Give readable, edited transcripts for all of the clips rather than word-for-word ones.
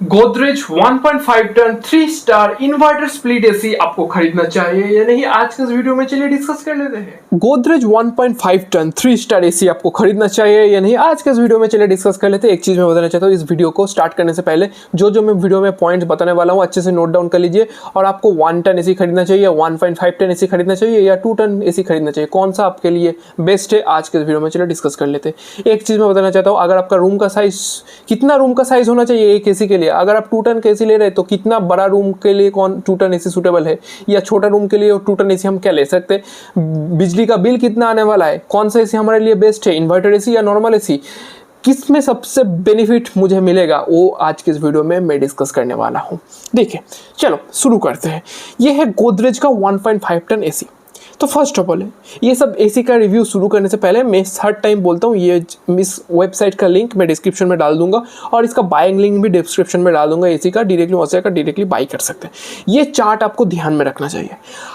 Godrej 1.5 ton 3 star inverter split AC आपको खरीदना चाहिए या नहीं, आज के इस वीडियो में चलिए डिस्कस कर लेते हैं। गोदरेज 1.5 टन 3 स्टार एसी आपको खरीदना चाहिए या नहीं, आज के इस वीडियो में चलिए डिस्कस कर लेते हैं। एक चीज मैं बताना चाहता हूँ, इस वीडियो को स्टार्ट करने से पहले जो मैं वीडियो में पॉइंट्स बताने वाला हूँ अच्छे से नोट डाउन कर लीजिए। और आपको 1 टन एसी खरीदना चाहिए, 1.5 टन एसी खरीदना चाहिए या 2 टन एसी खरीदना चाहिए, कौन सा आपके लिए बेस्ट है, आज के इस वीडियो में चलिए डिस्कस कर लेते हैं। एक चीज मैं बताना चाहता हूँ, अगर आपका रूम का साइज, कितना रूम का साइज होना चाहिए एक एसी के लिए, अगर आप 2 टन एसी ले रहे हैं तो कितना बड़ा रूम के लिए कौन 2 टन एसी सूटेबल है, या छोटा रूम के लिए 2 टन एसी हम क्या ले सकते हैं, बिजली का बिल कितना आने वाला है, कौन सा एसी हमारे लिए बेस्ट है, इन्वर्टर एसी या नॉर्मल एसी, किस में सबसे बेनिफिट मुझे मिलेगा, वो आज के इस वीडियो में मैं डिस्कस करने वाला हूं। देखिए चलो शुरू करते हैं। ये है गोदरेज का 1.5 टन एसी। तो फर्स्ट ऑफ ऑल ये सब एसी का रिव्यू शुरू करने से पहले मैं हर टाइम बोलता हूँ, ये इस वेबसाइट का लिंक मैं डिस्क्रिप्शन में डाल दूंगा और इसका बाइंग लिंक भी डिस्क्रिप्शन में डाल दूंगा एसी का, डायरेक्टली वहाँ से आकर डायरेक्टली बाई कर सकते हैं। ये चार्ट आपको ध्यान में रखना चाहिए।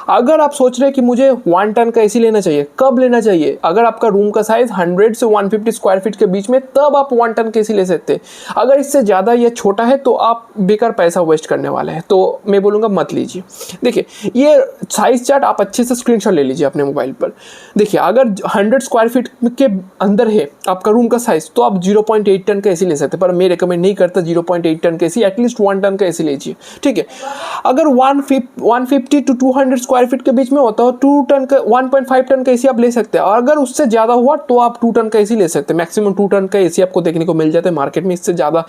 अगर आप सोच रहे हैं कि मुझे 1 टन का एसी लेना चाहिए, कब लेना चाहिए, अगर आपका रूम का साइज 100 से 150 स्क्वायर फीट के बीच में, तब आप 1 टन का एसी ले सकते हैं। अगर इससे ज़्यादा या छोटा है तो आप बेकार पैसा वेस्ट करने वाले हैं, तो मैं बोलूँगा मत लीजिए। देखिए ये साइज चार्ट आप अच्छे से स्क्रीनशॉट ले लीजिए अपने मोबाइल पर। देखिए अगर 100 स्क्वायर फीट के अंदर है आपका रूम का साइज तो आप 0.8 टन का एसी ले सकते हैं, पर मैं रिकमेंड नहीं करता 0.8 टन का एसी, एटलीस्ट 1 टन का एसी लीजिए, ठीक है। अगर 150 टू 200 स्क्वायर फीट के बीच में होता हो 2 टन का 1.5 टन का एसी आप ले सकते हैं, और अगर उससे ज़्यादा हुआ तो आप 2 टन का एसी ले सकते हैं। मैक्सिमम 2 टन का एसी आपको देखने को मिल जाता है मार्केट में। इससे ज़्यादा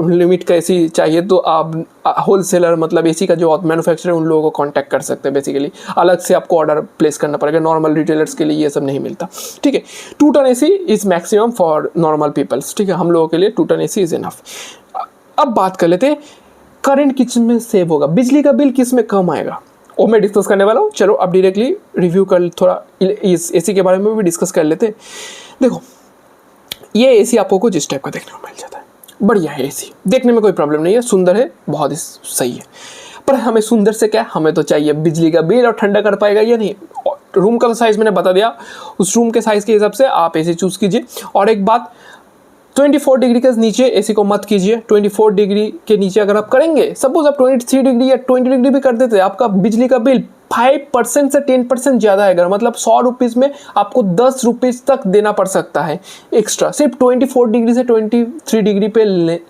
लिमिट का एसी चाहिए तो आप होलसेलर मतलब एसी का जो मैन्युफैक्चरर उन लोगों को कॉन्टैक्ट कर सकते हैं। बेसिकली अलग से आपको ऑर्डर प्लेस करना पड़ेगा, नॉर्मल रिटेलर्स के लिए ये सब नहीं मिलता, ठीक है। 2 ton AC is maximum for normal peoples, ठीक है। हम लोगों के लिए 2 टन एसी इज इनफ। अब बात कर लेते हैं करंट किस में सेव होगा, बिजली का बिल किस में कम आएगा, वो मैं डिस्कस करने वाला हूँ। चलो अब डायरेक्टली रिव्यू कर, थोड़ा इस एसी के बारे में भी डिस्कस कर लेते हैं। देखो ये एसी आपको कुछ इस टाइप का देखने को मिल जाता है। बढ़िया है एसी, देखने में कोई प्रॉब्लम नहीं है, सुंदर है, बहुत ही सही है। पर हमें सुंदर से क्या, हमें तो चाहिए बिजली का बिल और ठंडा कर पाएगा या नहीं। रूम का साइज मैंने बता दिया, उस रूम के साइज के हिसाब से आप एसी चूज कीजिए। और एक बात, 24 डिग्री के नीचे एसी को मत कीजिए। 24 डिग्री के नीचे अगर आप करेंगे, सपोज आप 23 डिग्री या 20 डिग्री भी कर देते, आपका बिजली का बिल 5% से 10% ज़्यादा आएगा। मतलब 100 रुपीज़ में आपको 10 रुपीज़ तक देना पड़ सकता है एक्स्ट्रा, सिर्फ 24 डिग्री से 23 डिग्री पे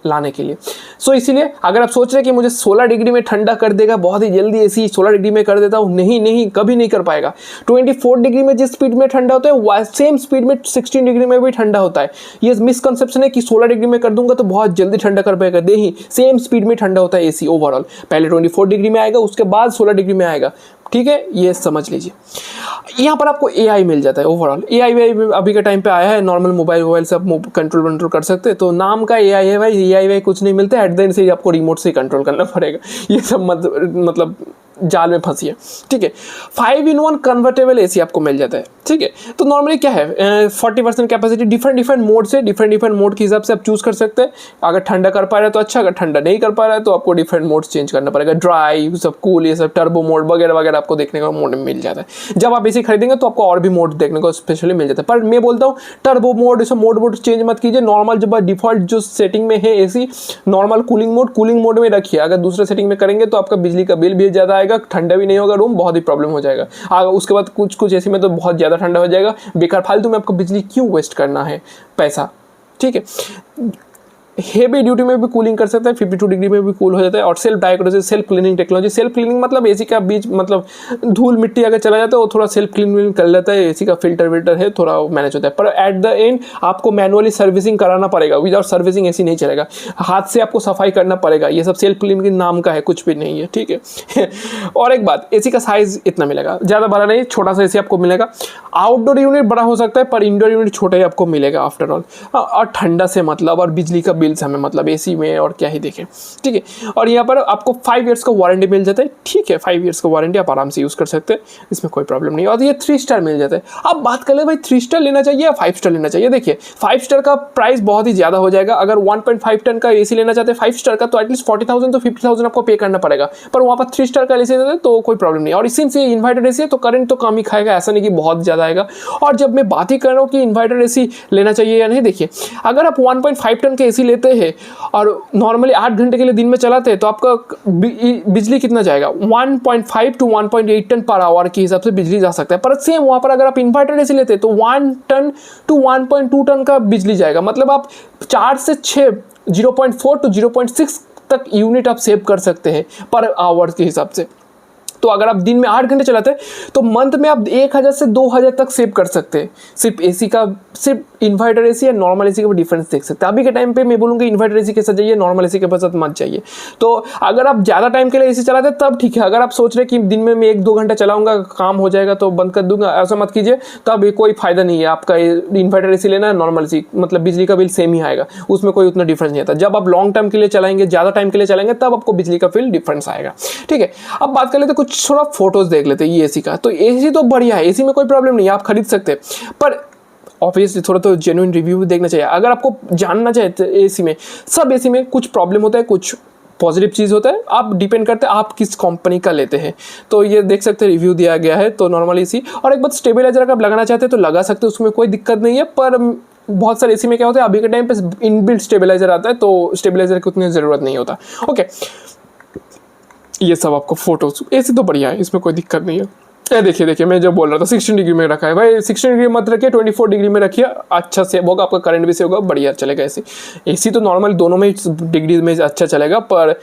लाने के लिए। सो इसीलिए अगर आप सोच रहे हैं कि मुझे 16 डिग्री में ठंडा कर देगा बहुत ही जल्दी एसी, 16 डिग्री में कर देता हूँ, नहीं, कभी नहीं कर पाएगा। 24 डिग्री में जिस स्पीड में ठंडा होता है सेम स्पीड में 16 डिग्री में भी ठंडा होता है। ये मिसकंसेप्शन है कि 16 डिग्री में कर दूंगा तो बहुत जल्दी ठंडा कर पाएगा, नहीं, सेम स्पीड में ठंडा होता है एसी ओवरऑल। पहले 24 डिग्री में आएगा, उसके बाद 16 डिग्री में आएगा, ठीक है, ये समझ लीजिए। यहाँ पर आपको एआई मिल जाता है ओवरऑल। एआई अभी के टाइम पे आया है, नॉर्मल मोबाइल से आप कंट्रोल कर सकते हैं। तो नाम का एआई है भाई, एआई कुछ नहीं मिलता है, एट द एंड से आपको रिमोट से कंट्रोल करना पड़ेगा। ये सब मतलब जाल में फंसी, ठीक है। 5-in-1 कन्वर्टेबल एसी आपको मिल जाता है, ठीक है। तो नॉर्मली क्या है, 40% कैपेसिटी, डिफरेंट मोड से डिफरेंट मोड के हिसाब से आप चूज कर सकते हैं। अगर ठंडा कर पा रहे हैं तो अच्छा, अगर ठंडा नहीं कर पा रहा है तो आपको डिफरेंट मोड चेंज करना पड़ेगा। ड्राई, सब कूल, ये सब टर्बो मोड वगैरह वगैरह आपको देखने को मोड मिल जाता है। जब आप एसी खरीदेंगे तो आपको और भी मोड देखने को स्पेशली मिल जाता है। पर मैं बोलता हूँ टर्बो मोड, सब मोड चेंज मत कीजिए। नॉर्मल जो डिफॉल्ट जो सेटिंग में है एसी, नॉर्मल कूलिंग मोड में रखिए। अगर दूसरे सेटिंग में करेंगे तो आपका बिजली का बिल भी ज़्यादा आएगा, ठंडा भी नहीं होगा रूम, बहुत ही प्रॉब्लम हो जाएगा। उसके बाद कुछ एसी में तो बहुत ज़्यादा ठंडा हो जाएगा, बेकार फालतू में आपको बिजली क्यों वेस्ट करना है पैसा, ठीक है। हेवी ड्यूटी में भी कूलिंग कर सकते हैं, 52 डिग्री में भी कूल हो जाता है। और self diagnosis, self cleaning technology. Self cleaning मतलब एसी का बीच मतलब धूल मिट्टी अगर चला जाता है वो थोड़ा सेल्फ क्लीनिंग कर लेता है। एसी का फिल्टर है, थोड़ा मैनेज होता है। पर एट द एंड आपको मैनुअली सर्विसिंग कराना पड़ेगा, विदाउट सर्विसिंग एसी नहीं चलेगा, हाथ से आपको सफाई करना पड़ेगा। ये सब सेल्फ क्लीनिंग नाम का है, कुछ भी नहीं है, ठीक है। और एक बात, एसी का साइज इतना मिलेगा, ज़्यादा बड़ा नहीं, छोटा सा एसी आपको मिलेगा। आउटडोर यूनिट बड़ा हो सकता है पर इंडोर यूनिट छोटा ही आपको मिलेगा आफ्टर ऑल। और ठंडा से मतलब और बिजली का बिल से हमें मतलब एसी में और क्या ही देखें, ठीक है। और यहाँ पर आपको 5 ईयर्स का वारंटी मिल जाता है, ठीक है। 5 ईयर्स का वारंटी आप आराम से यूज़ कर सकते हैं, इसमें कोई प्रॉब्लम नहीं। और ये 3 स्टार मिल जाता है। अब बात कर ले भाई 3 स्टार लेना चाहिए या 5 स्टार लेना चाहिए। देखिए 5 स्टार का प्राइस बहुत ही ज़्यादा हो जाएगा। अगर 1.5 टन का एसी लेना चाहते हैं 5 स्टार का, तो एटलीस्ट 40,000 तो 50,000 आपको पे करना पड़ेगा। पर वहाँ पर 3 स्टार का एसी देते तो कोई प्रॉब्लम नहीं। और इसी इन्वर्टर एसी है तो करंट तो कम ही खाएगा, ऐसा नहीं कि बहुत ज़्यादा आएगा। और जब मैं बात ही कर रहा हूँ कि इन्वर्टर एसी लेना चाहिए या नहीं, देखिए अगर आप 1.5 टन के एसी लेते हैं और नॉर्मली 8 घंटे के लिए दिन में चलाते हैं तो आपका बिजली कितना जाएगा 1.5 to 1.8 टन पर आवर के हिसाब से बिजली जा सकता है। पर सेम वहाँ पर अगर आप इन्वर्टर एसी लेते हैं तो 1 टन to 1.2 टन का बिजली जाएगा। मतलब आप 4 से 6 0.4 to 0.6 तक यूनिट आप सेव कर सकते हैं पर आवर के हिसाब से। तो अगर आप दिन में 8 घंटे चलाते हैं तो मंथ में आप 1000 से 2000 तक सेव कर सकते हैं। सिर्फ एसी का, सिर्फ इन्वर्टर एसी या नॉर्मल एसी का डिफरेंस देख सकते हैं। अभी के टाइम पे मैं बोलूँगा इन्वर्टर एसी के साथ जाइए, नॉर्मल एसी के साथ मत जाइए। तो अगर आप ज़्यादा टाइम के लिए एसी चलाते हैं तब ठीक है। अगर आप सोच रहे हैं कि दिन में मैं 1-2 घंटा चलाऊंगा, काम हो जाएगा तो बंद कर दूंगा, ऐसा मत कीजिए। तब कोई फायदा नहीं है आपका इन्वर्टर एसी लेना है। नॉर्मल एसी मतलब बिजली का बिल सेम ही आएगा, उसमें कोई उतना डिफरेंस नहीं आता। जब आप लॉन्ग टर्म के लिए चलाएंगे, ज़्यादा टाइम के लिए चलाएंगे, तब आपको बिजली का बिल डिफरेंस आएगा। ठीक है, अब बात कर लेते कुछ थोड़ा फोटोज देख लेते हैं ये एसी का। तो एसी तो बढ़िया है, एसी में कोई प्रॉब्लम नहीं है, आप खरीद सकते हैं। पर ऑब्वियसली थोड़ा तो जेन्युइन रिव्यू भी देखना चाहिए। अगर आपको जानना चाहिए तो एसी में, सब एसी में कुछ प्रॉब्लम होता है, कुछ पॉजिटिव चीज़ होता है। आप डिपेंड करते हैं आप किस कंपनी का लेते हैं। तो ये देख सकते हैं, रिव्यू दिया गया है। तो नॉर्मल एसी और एक बात, स्टेबलाइजर अगर आप लगाना चाहते हैं तो लगा सकते हैं, उसमें कोई दिक्कत नहीं है। पर बहुत सारे एसी में क्या होता है, अभी के टाइम पे इनबिल्ट स्टेबलाइजर आता है तो स्टेबलाइजर की उतनी ज़रूरत नहीं होता। ओके, ये सब आपको फोटोज, एसी तो बढ़िया है, इसमें कोई दिक्कत नहीं है। देखिए मैं जो बोल रहा था 16 डिग्री में रखा है भाई, 16 डिग्री मत रखिए, 24 डिग्री में रखिए। अच्छा सेव होगा, आपका करंट भी सेव होगा, बढ़िया चलेगा। एसी तो नॉर्मल दोनों में डिग्री में अच्छा चलेगा। पर